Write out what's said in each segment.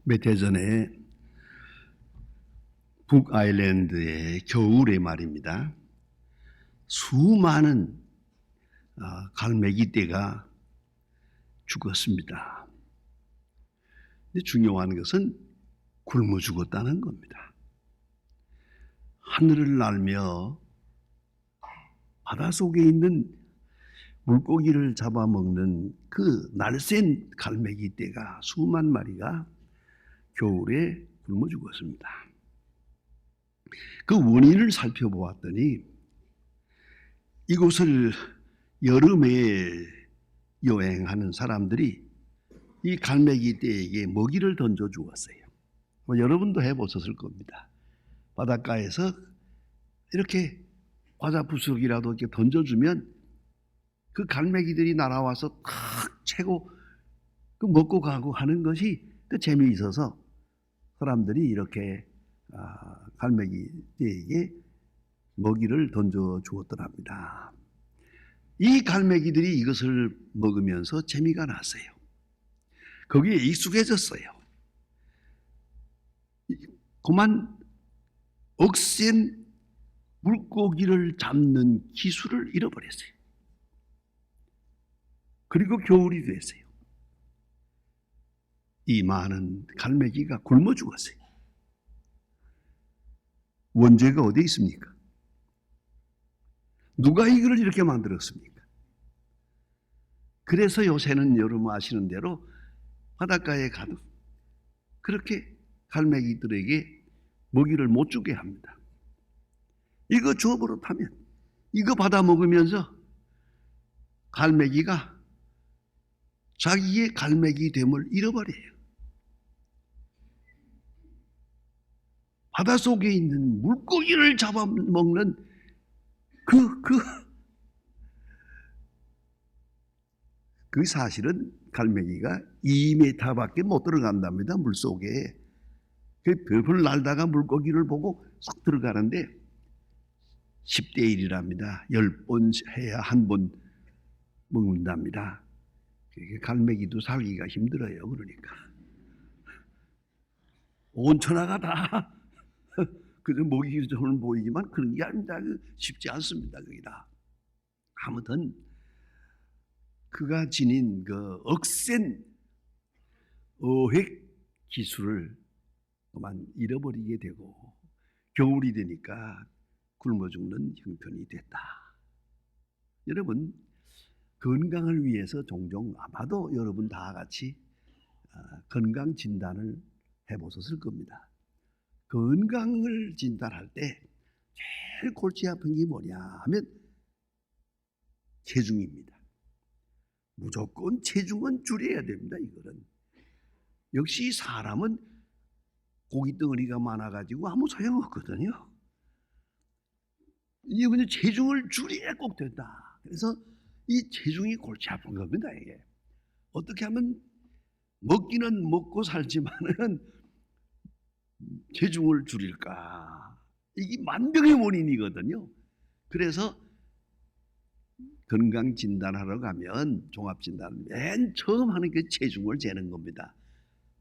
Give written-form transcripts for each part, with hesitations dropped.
몇 해 전에 북아일랜드의 겨울에 말입니다. 수많은 갈매기떼가 죽었습니다. 근데 중요한 것은 굶어 죽었다는 겁니다. 하늘을 날며 바닷속에 있는 물고기를 잡아먹는 그 날쌘 갈매기떼가 수만 마리가 겨울에 굶어 죽었습니다. 그 원인을 살펴보았더니 이곳을 여름에 여행하는 사람들이 이 갈매기떼에게 먹이를 던져 주었어요. 여러분도 해보셨을 겁니다. 바닷가에서 이렇게 과자 부스러기라도 이렇게 던져주면 그 갈매기들이 날아와서 탁 채고 그 먹고 가고 하는 것이 그 재미있어서 사람들이 이렇게 갈매기떼에게 먹이를 던져 주었더랍니다. 이 갈매기들이 이것을 먹으면서 재미가 났어요. 거기에 익숙해졌어요. 그만 억센 물고기를 잡는 기술을 잃어버렸어요. 그리고 겨울이 됐어요. 이 많은 갈매기가 굶어 죽었어요. 원죄가 어디 있습니까? 누가 이걸 이렇게 만들었습니까? 그래서 요새는 여러분 아시는 대로 바닷가에 가도 그렇게 갈매기들에게 먹이를 못 주게 합니다. 이거 줘버릇하면 이거 받아 먹으면서 갈매기가 자기의 갈매기 됨을 잃어버려요. 바닷속에 있는 물고기를 잡아먹는 그 사실은 갈매기가 2m밖에 못 들어간답니다. 물속에. 별을 날다가 물고기를 보고 쏙 들어가는데 10대 1이랍니다. 10번 해야 한 번 먹는답니다. 갈매기도 살기가 힘들어요. 그러니까 온 천하가 다 그저 먹이 좀 보이지만 그런 게 아닙니다. 쉽지 않습니다. 거기다. 아무튼 그가 지닌 그 억센 어획 기술을 그만 잃어버리게 되고 겨울이 되니까 굶어 죽는 형편이 됐다. 여러분 건강을 위해서 종종 아마도 여러분 다 같이 건강 진단을 해보셨을 겁니다. 건강을 진단할 때 제일 골치 아픈 게 뭐냐 하면 체중입니다. 무조건 체중은 줄여야 됩니다. 이거는 역시 사람은 고기 덩어리가 많아가지고 아무 소용없거든요. 이거는 체중을 줄여야 꼭 된다. 그래서 이 체중이 골치 아픈 겁니다. 이게 어떻게 하면 먹기는 먹고 살지만은 체중을 줄일까? 이게 만병의 원인이거든요. 그래서 건강 진단하러 가면 종합진단 맨 처음 하는 게 체중을 재는 겁니다.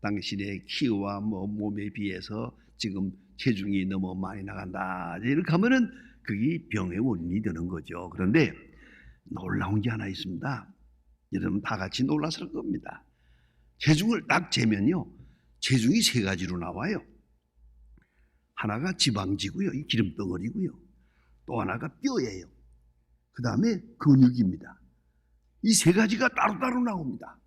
당신의 키와 몸에 비해서 지금 체중이 너무 많이 나간다. 이렇게 하면은 그게 병의 원인이 되는 거죠. 그런데 놀라운 게 하나 있습니다. 여러분 다 같이 놀랐을 겁니다. 체중을 딱 재면요, 체중이 세 가지로 나와요. 하나가 지방지고요, 이 기름덩어리고요. 또 하나가 뼈예요. 그 다음에 근육입니다. 이 세 가지가 따로따로 나옵니다.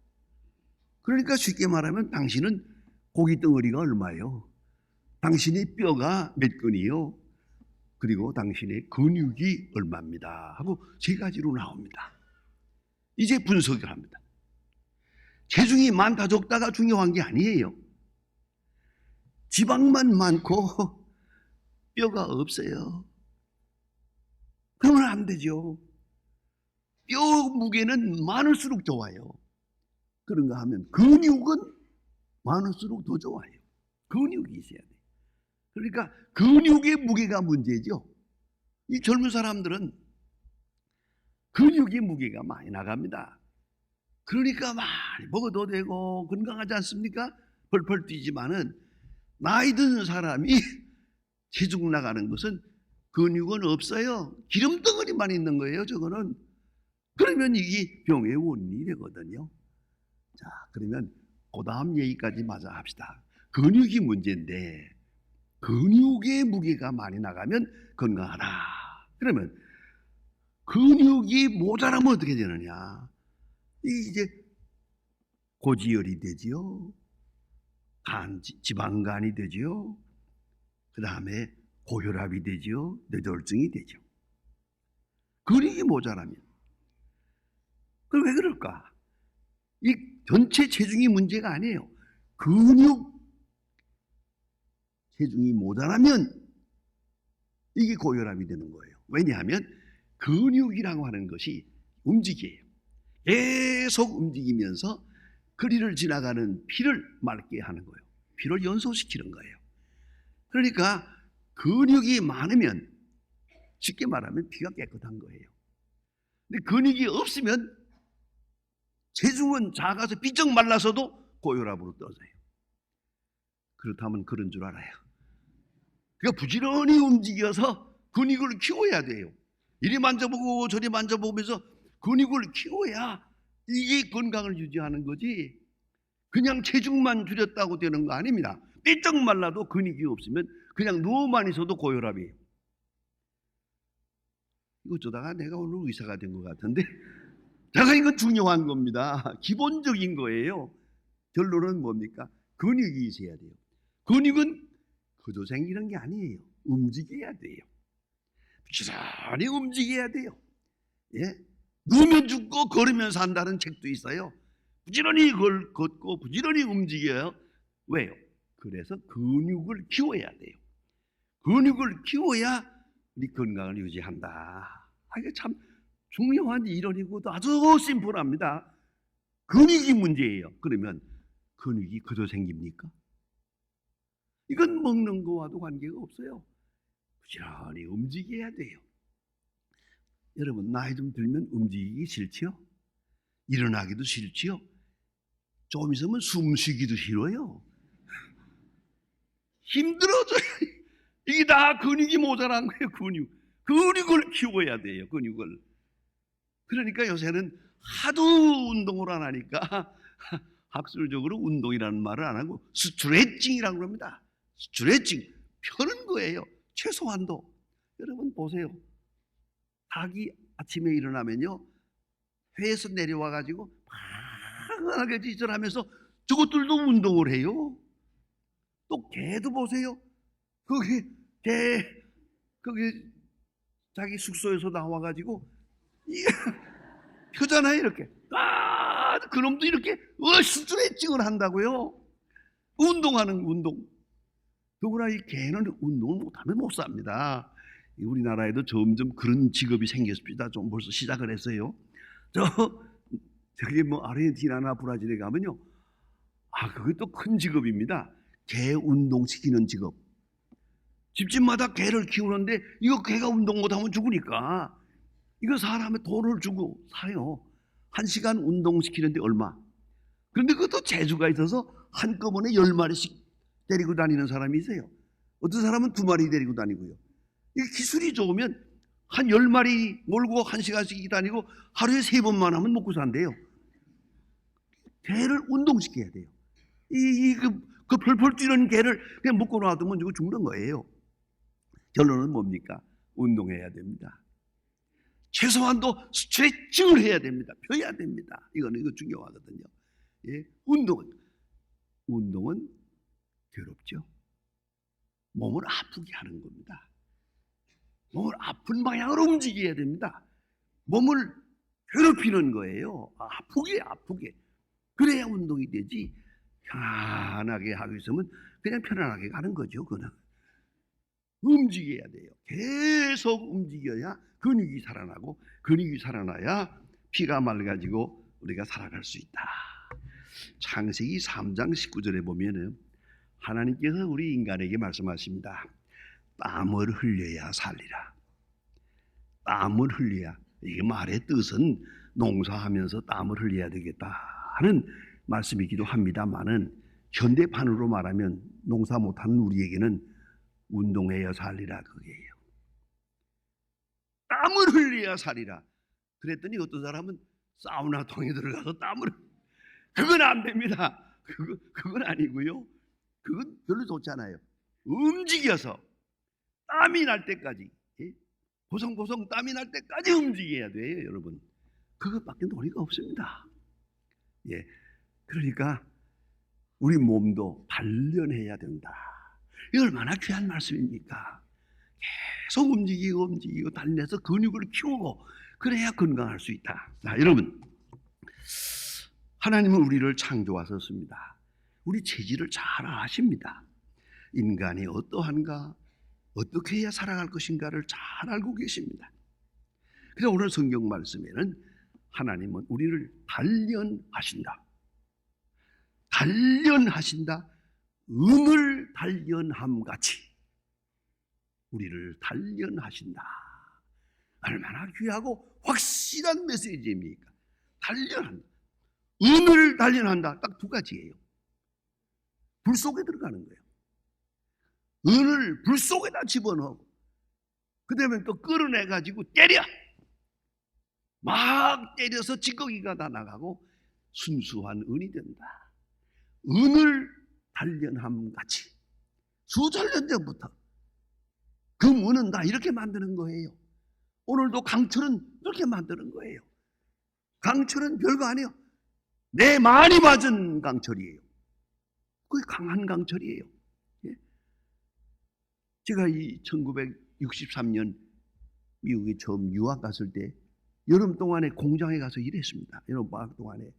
그러니까 쉽게 말하면 당신은 고기 덩어리가 얼마예요? 당신의 뼈가 몇 근이요? 그리고 당신의 근육이 얼마입니다. 하고 세 가지로 나옵니다. 이제 분석을 합니다. 체중이 많다 적다가 중요한 게 아니에요. 지방만 많고 뼈가 없어요. 그러면 안 되죠. 뼈 무게는 많을수록 좋아요. 그런가 하면 근육은 많을수록 더 좋아요. 근육이 있어야 돼요. 그러니까 근육의 무게가 문제죠. 이 젊은 사람들은 근육의 무게가 많이 나갑니다. 그러니까 많이 먹어도 되고 건강하지 않습니까? 펄펄 뛰지만은 나이 든 사람이 체중 나가는 것은 근육은 없어요. 기름 덩어리만 있는 거예요. 저거는. 그러면 이게 병의 원인이 되거든요. 자, 그러면 그 다음 얘기까지 마저 합시다. 근육이 문제인데 근육의 무게가 많이 나가면 건강하다. 그러면 근육이 모자라면 어떻게 되느냐? 이제 고지혈이 되지요. 지방간이 되지요. 그 다음에 고혈압이 되지요. 뇌졸중이 되죠. 근육이 모자라면. 그럼 왜 그럴까? 이 전체 체중이 문제가 아니에요. 근육 체중이 모자라면 이게 고혈압이 되는 거예요. 왜냐하면 근육이라고 하는 것이 움직여요. 계속 움직이면서 거리를 지나가는 피를 맑게 하는 거예요. 피를 연소시키는 거예요. 그러니까 근육이 많으면 쉽게 말하면 피가 깨끗한 거예요. 근데 근육이 없으면 체중은 작아서 비쩍 말라서도 고혈압으로 떨어져요. 그렇다면 그런 줄 알아요. 그러니까 부지런히 움직여서 근육을 키워야 돼요. 이리 만져보고 저리 만져보면서 근육을 키워야 이게 건강을 유지하는 거지. 그냥 체중만 줄였다고 되는 거 아닙니다. 삐쩍 말라도 근육이 없으면 그냥 누워만 있어도 고혈압이에요. 이거 어쩌다가 내가 오늘 의사가 된 것 같은데 제가 이건 중요한 겁니다. 기본적인 거예요. 결론은 뭡니까? 근육이 있어야 돼요. 근육은 그저 생기는 게 아니에요. 움직여야 돼요. 부지런히 움직여야 돼요. 예? 누우면 죽고 걸으면 산다는 책도 있어요. 부지런히 걷고 부지런히 움직여요. 왜요? 그래서 근육을 키워야 돼요. 근육을 키워야 우리 건강을 유지한다. 이게 참 중요한 이론이고 아주 심플합니다. 근육이 문제예요. 그러면 근육이 그저 생깁니까? 이건 먹는 거와도 관계가 없어요. 부지런히 움직여야 돼요. 여러분 나이 좀 들면 움직이기 싫지요? 일어나기도 싫지요? 좀 있으면 숨쉬기도 싫어요. 힘들어져요. 이게 다 근육이 모자란 거예요. 근육을 키워야 돼요. 근육을. 그러니까 요새는 하도 운동을 안 하니까 학술적으로 운동이라는 말을 안 하고 스트레칭이라고 합니다. 스트레칭, 펴는 거예요. 최소한도. 여러분 보세요. 닭이 아침에 일어나면요 회에서 내려와 가지고 편하게 짓을 하면서 저것들도 운동을 해요. 또 개도 보세요. 거기 자기 숙소에서 나와 가지고 펴잖아요. 이렇게 그놈도 이렇게 스트레칭을 한다고요. 운동하는 운동. 더구나 이 개는 운동을 못하면 못 삽니다. 우리나라에도 점점 그런 직업이 생겼습니다. 좀 벌써 시작을 했어요. 저기 뭐 아르헨티나나 브라질에 가면요, 그것도 큰 직업입니다. 개 운동시키는 직업. 집집마다 개를 키우는데 이거 개가 운동 못하면 죽으니까 이거 사람의 돈을 주고 사요. 1시간 운동시키는데 얼마? 그런데 그것도 재주가 있어서 한꺼번에 10마리씩 데리고 다니는 사람이 있어요. 어떤 사람은 2마리 데리고 다니고요. 이게 기술이 좋으면 한 10마리 몰고 1시간씩 다니고 하루에 3번만 하면 먹고 산대요. 개를 운동시켜야 돼요. 그 펄펄 뛰는 개를 그냥 묶어 놔두면 이거 죽는 거예요. 결론은 뭡니까? 운동해야 됩니다. 최소한도 스트레칭을 해야 됩니다. 펴야 됩니다. 이거 중요하거든요. 예? 운동은 괴롭죠. 몸을 아프게 하는 겁니다. 몸을 아픈 방향으로 움직여야 됩니다. 몸을 괴롭히는 거예요. 아프게. 그래야 운동이 되지. 편안하게 하고 있으면 그냥 편안하게 가는 거죠. 그거는. 움직여야 돼요. 계속 움직여야 근육이 살아나고 근육이 살아나야 피가 맑아지고 우리가 살아갈 수 있다. 창세기 3장 19절에 보면은 하나님께서 우리 인간에게 말씀하십니다. 땀을 흘려야 살리라. 땀을 흘려야. 이게 말의 뜻은 농사하면서 땀을 흘려야 되겠다 하는 말씀이기도 합니다만은 현대판으로 말하면 농사 못하는 우리에게는 운동해야 살리라 그게예요. 땀을 흘려야 살리라. 그랬더니 어떤 사람은 사우나통에 들어가서 땀을, 그건 안 됩니다. 그건 아니고요. 그건 별로 좋잖아요. 움직여서 땀이 날 때까지, 보송보송 땀이 날 때까지 움직여야 돼요, 여러분. 그것밖에 놀이가 없습니다. 예, 그러니까 우리 몸도 단련해야 된다. 이 얼마나 귀한 말씀입니까? 계속 움직이고 단련해서 근육을 키우고 그래야 건강할 수 있다. 자, 여러분, 하나님은 우리를 창조하셨습니다. 우리 체질을 잘 아십니다. 인간이 어떠한가, 어떻게 해야 살아갈 것인가를 잘 알고 계십니다. 그래서 오늘 성경 말씀에는 하나님은 우리를 단련하신다. 단련하신다. 은을 단련함 같이 우리를 단련하신다. 얼마나 귀하고 확실한 메시지입니까? 단련한다. 은을 단련한다. 딱 두 가지예요. 불 속에 들어가는 거예요. 은을 불 속에다 집어넣고 그 다음에 또 끌어내가지고 때려. 막 때려서 찌꺼기가 다 나가고 순수한 은이 된다. 은을 단련함 같이 수천 년 전부터 금은은 다 이렇게 만드는 거예요. 오늘도 강철은 이렇게 만드는 거예요. 강철은 별거 아니에요. 내 많이 맞은 강철이에요. 그게 강한 강철이에요. 예? 제가 이 1963년 미국에 처음 유학 갔을 때 여름 동안에 공장에 가서 일했습니다. 여름방학 동안에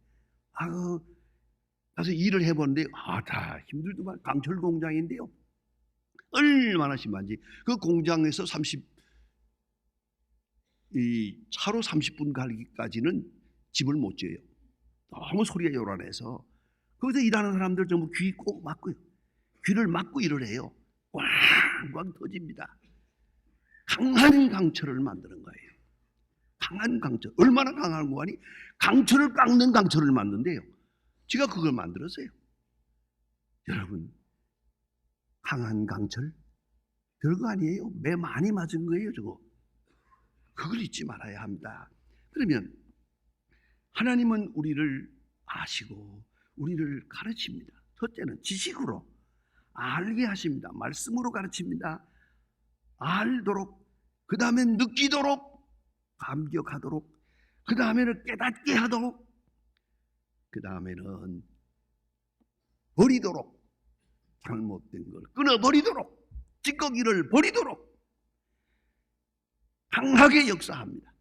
가서 일을 해보는데 다 힘들더만. 강철 공장인데요, 얼마나 심한지 그 공장에서 차로 30분 가기까지는 집을 못 지어요. 너무 소리가 요란해서 거기서 일하는 사람들 전부 귀 꼭 막고요. 귀를 막고 일을 해요. 꽝꽝 터집니다. 강한 강철을 만드는 거예요. 강한 강철. 얼마나 강한 거 아니? 강철을 깎는 강철을 만든대요. 제가 그걸 만들었어요. 여러분, 강한 강철 별거 아니에요. 매 많이 맞은 거예요, 저거. 그걸 잊지 말아야 합니다. 그러면 하나님은 우리를 아시고 우리를 가르칩니다. 첫째는 지식으로 알게 하십니다. 말씀으로 가르칩니다. 알도록, 그 다음에 느끼도록, 감격하도록, 그 다음에는 깨닫게 하도록, 그 다음에는 버리도록, 잘못된 걸 끊어버리도록, 찌꺼기를 버리도록 강하게 역사합니다.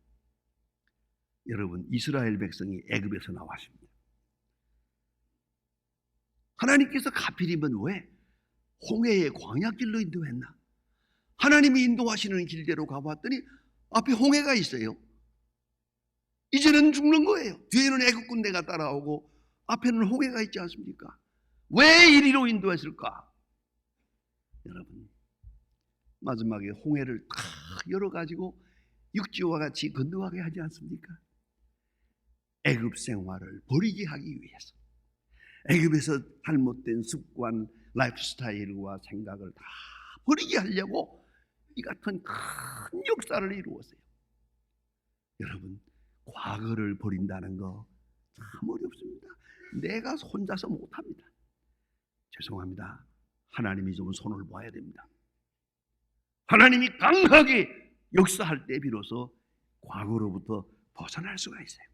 여러분, 이스라엘 백성이 애굽에서 나왔습니다. 하나님께서 하필이면 왜 홍해의 광야길로 인도했나? 하나님이 인도하시는 길대로 가봤더니 앞에 홍해가 있어요. 이제는 죽는 거예요. 뒤에는 애굽 군대가 따라오고 앞에는 홍해가 있지 않습니까? 왜 이리로 인도했을까? 여러분, 마지막에 홍해를 다 열어가지고 육지와 같이 건너가게 하지 않습니까? 애굽 생활을 버리게 하기 위해서, 애굽에서 잘못된 습관, 라이프 스타일과 생각을 다 버리게 하려고 이 같은 큰 역사를 이루었어요. 여러분, 과거를 버린다는 거 참 어렵습니다. 내가 혼자서 못합니다. 죄송합니다. 하나님이 좀 손을 봐야 됩니다. 하나님이 강하게 역사할 때 비로소 과거로부터 벗어날 수가 있어요.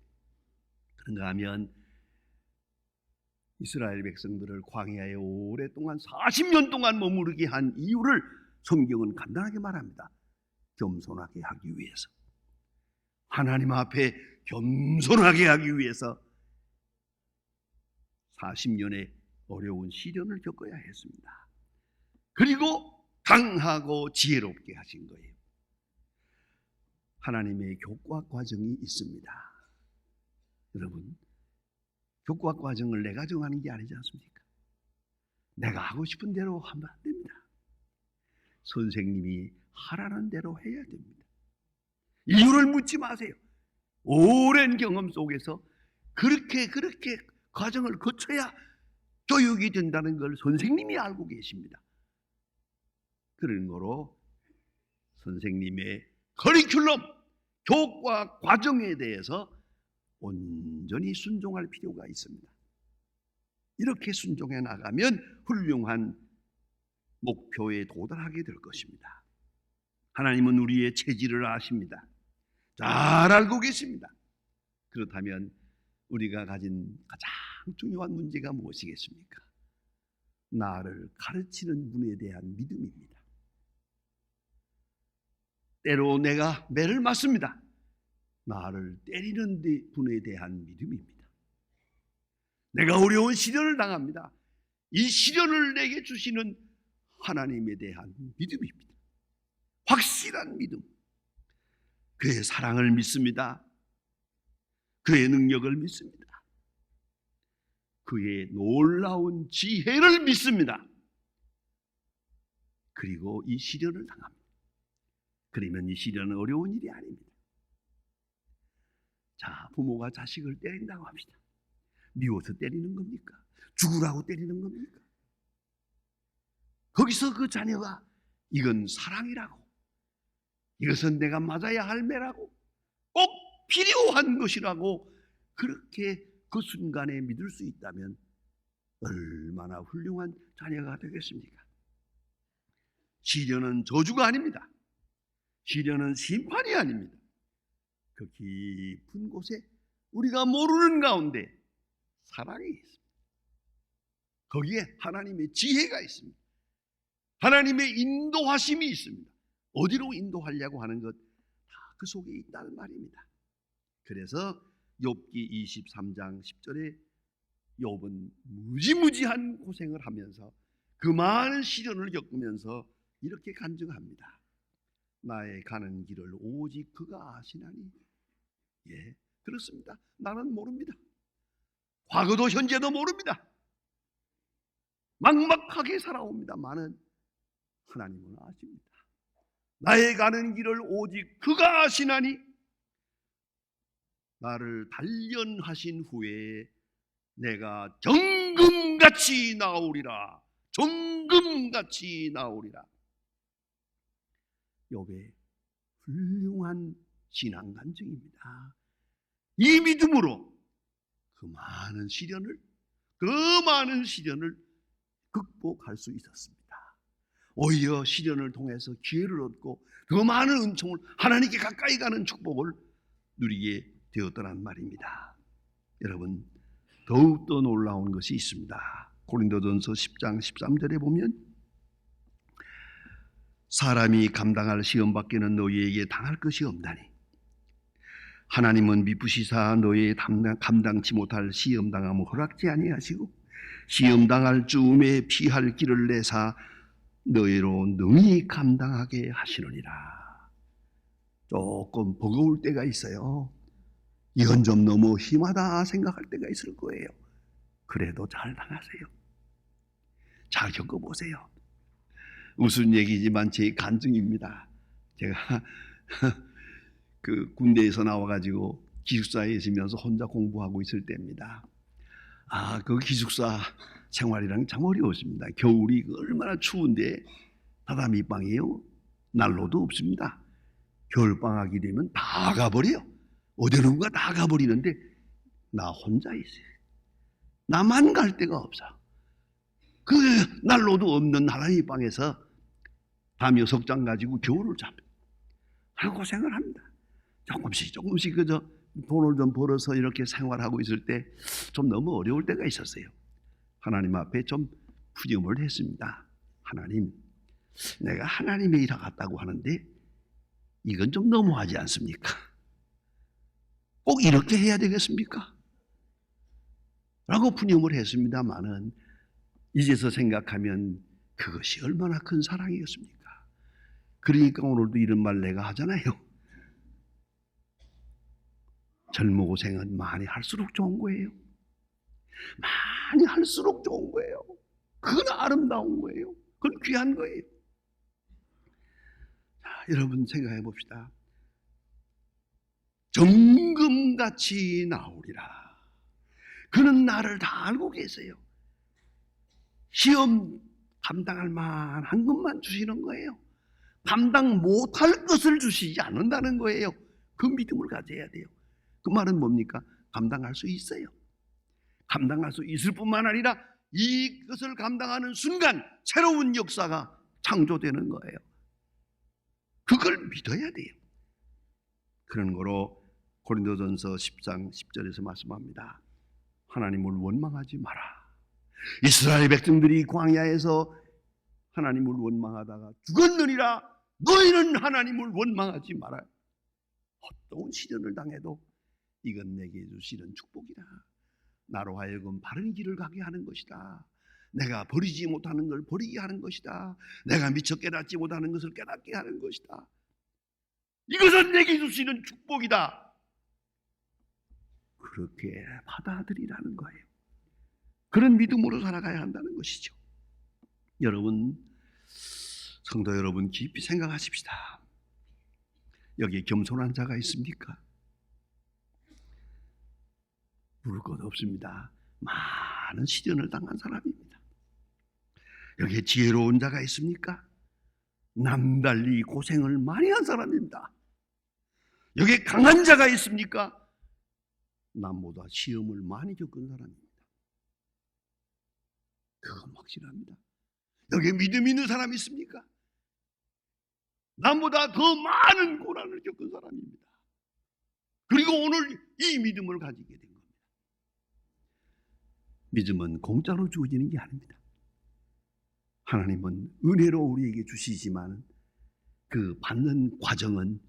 그런가 하면 이스라엘 백성들을 광야에 오랫동안 40년 동안 머무르게 한 이유를 성경은 간단하게 말합니다. 겸손하게 하기 위해서, 하나님 앞에 겸손하게 하기 위해서 40년의 어려운 시련을 겪어야 했습니다. 그리고 강하고 지혜롭게 하신 거예요. 하나님의 교과 과정이 있습니다. 여러분, 교과 과정을 내가 정하는 게 아니지 않습니까? 내가 하고 싶은 대로 하면 안 됩니다. 선생님이 하라는 대로 해야 됩니다. 이유를 묻지 마세요. 오랜 경험 속에서 그렇게 과정을 거쳐야 교육이 된다는 걸 선생님이 알고 계십니다. 그런 거로 선생님의 커리큘럼, 교과 과정에 대해서 온전히 순종할 필요가 있습니다. 이렇게 순종해 나가면 훌륭한 목표에 도달하게 될 것입니다. 하나님은 우리의 체질을 아십니다. 잘 알고 계십니다. 그렇다면 우리가 가진 가장 중요한 문제가 무엇이겠습니까? 나를 가르치는 분에 대한 믿음입니다. 때로 내가 매를 맞습니다. 나를 때리는 분에 대한 믿음입니다. 내가 어려운 시련을 당합니다. 이 시련을 내게 주시는 하나님에 대한 믿음입니다. 확실한 믿음. 그의 사랑을 믿습니다. 그의 능력을 믿습니다. 그의 놀라운 지혜를 믿습니다. 그리고 이 시련을 당합니다. 그러면 이 시련은 어려운 일이 아닙니다. 자, 부모가 자식을 때린다고 합시다. 미워서 때리는 겁니까? 죽으라고 때리는 겁니까? 거기서 그 자녀가 이건 사랑이라고, 이것은 내가 맞아야 할 매라고, 꼭 필요한 것이라고 그렇게 그 순간에 믿을 수 있다면 얼마나 훌륭한 자녀가 되겠습니까? 시련은 저주가 아닙니다. 시련은 심판이 아닙니다. 그 깊은 곳에 우리가 모르는 가운데 사랑이 있습니다. 거기에 하나님의 지혜가 있습니다. 하나님의 인도하심이 있습니다. 어디로 인도하려고 하는 것 다 그 속에 있다는 말입니다. 그래서 욥기 23장 10절에 욥은 무지무지한 고생을 하면서 그 많은 시련을 겪으면서 이렇게 간증합니다. 나의 가는 길을 오직 그가 아시나니. 예, 그렇습니다. 나는 모릅니다. 과거도 현재도 모릅니다. 막막하게 살아옵니다마는 하나님은 아십니다. 나의 가는 길을 오직 그가 아시나니. 나를 단련하신 후에 내가 정금같이 나오리라. 정금같이 나오리라. 욥의 훌륭한 신앙 간증입니다. 이 믿음으로 그 많은 시련을 극복할 수 있었습니다. 오히려 시련을 통해서 기회를 얻고 더 많은 은총을, 하나님께 가까이 가는 축복을 누리게 되었더란 말입니다. 여러분, 더욱더 놀라운 것이 있습니다. 고린도전서 10장 13절에 보면 사람이 감당할 시험 밖에는 너희에게 당할 것이 없나니 하나님은 미쁘시사 너희의 감당치 못할 시험 당함을 허락지 아니하시고 시험 당할 즈음에 피할 길을 내사 너희로 능히 감당하게 하시느니라. 조금 버거울 때가 있어요. 이건 좀 너무 심하다 생각할 때가 있을 거예요. 그래도 잘 당하세요. 잘 겪어보세요. 무슨 얘기지만 제 간증입니다. 제가 그 군대에서 나와가지고 기숙사에 있으면서 혼자 공부하고 있을 때입니다. 그 기숙사 생활이랑 참 어려웠습니다. 겨울이 얼마나 추운데 다다미 방이에요. 난로도 없습니다. 겨울방학이 되면 다 가버려요. 어디론가 다 가버리는데 나 혼자 있어요. 나만 갈 데가 없어. 그 난로도 없는 다다미 방에서 담요 석장 가지고 겨울을 잡니다. 고생을 합니다. 조금씩 그저 돈을 좀 벌어서 이렇게 생활하고 있을 때 좀 너무 어려울 때가 있었어요. 하나님 앞에 좀 푸념을 했습니다. 하나님, 내가 하나님의 일을 같다고 하는데 이건 좀 너무하지 않습니까? 꼭 이렇게 해야 되겠습니까? 라고 푸념을 했습니다마는 이제서 생각하면 그것이 얼마나 큰 사랑이었습니까? 그러니까 오늘도 이런 말 내가 하잖아요. 젊은 고생은 많이 할수록 좋은 거예요. 많이 할수록 좋은 거예요. 그건 아름다운 거예요. 그건 귀한 거예요. 자, 여러분 생각해 봅시다. 정금같이 나오리라. 그는 나를 다 알고 계세요. 시험 감당할 만한 것만 주시는 거예요. 감당 못할 것을 주시지 않는다는 거예요. 그 믿음을 가져야 돼요. 그 말은 뭡니까? 감당할 수 있어요. 감당할 수 있을 뿐만 아니라 이것을 감당하는 순간 새로운 역사가 창조되는 거예요. 그걸 믿어야 돼요. 그런 거로 고린도전서 10장 10절에서 말씀합니다. 하나님을 원망하지 마라. 이스라엘 백성들이 광야에서 하나님을 원망하다가 죽었느니라. 너희는 하나님을 원망하지 마라. 어떤 시련을 당해도 이건 내게 주시는 축복이다. 나로 하여금 바른 길을 가게 하는 것이다. 내가 버리지 못하는 걸 버리게 하는 것이다. 내가 미처 깨닫지 못하는 것을 깨닫게 하는 것이다. 이것은 내게 주시는 축복이다. 그렇게 받아들이라는 거예요. 그런 믿음으로 살아가야 한다는 것이죠. 여러분, 성도 여러분, 깊이 생각하십시다. 여기에 겸손한 자가 있습니까? 물을 것 없습니다. 많은 시련을 당한 사람입니다. 여기에 지혜로운 자가 있습니까? 남달리 고생을 많이 한 사람입니다. 여기에 강한 자가 있습니까? 남보다 시험을 많이 겪은 사람입니다. 그건 확실합니다. 여기에 믿음 있는 사람이 있습니까? 남보다 더 많은 고난을 겪은 사람입니다. 그리고 오늘 이 믿음을 가지게 된 겁니다. 믿음은 공짜로 주어지는 게 아닙니다. 하나님은 은혜로 우리에게 주시지만 그 받는 과정은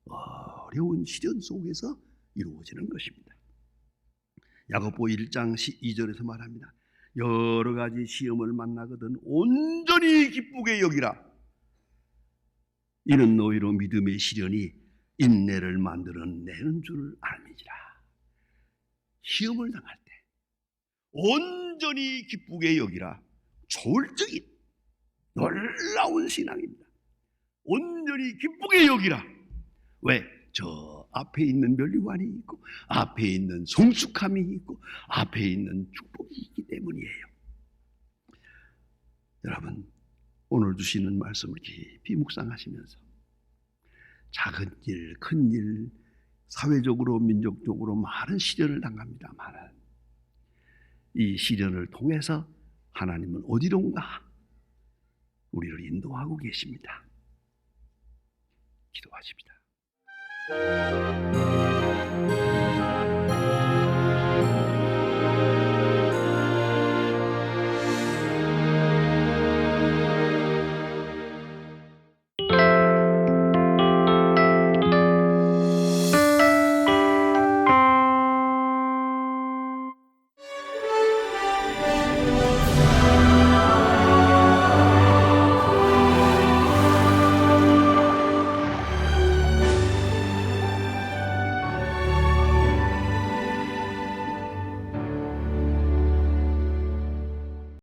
어려운 시련 속에서 이루어지는 것입니다. 야고보 1장 2절에서 말합니다. 여러 가지 시험을 만나거든 온전히 기쁘게 여기라. 이는 너희로 믿음의 시련이 인내를 만들어내는 줄 알미지라. 시험을 당할 때 온전히 기쁘게 여기라. 초월적인 놀라운 신앙입니다. 온전히 기쁘게 여기라. 왜? 저 앞에 있는 면류관이 있고 앞에 있는 성숙함이 있고 앞에 있는 축복이 있기 때문이에요. 여러분, 오늘 주시는 말씀을 깊이 묵상하시면서 작은 일, 큰 일, 사회적으로 민족적으로 많은 시련을 당합니다만 이 시련을 통해서 하나님은 어디론가 우리를 인도하고 계십니다. 기도하십니다.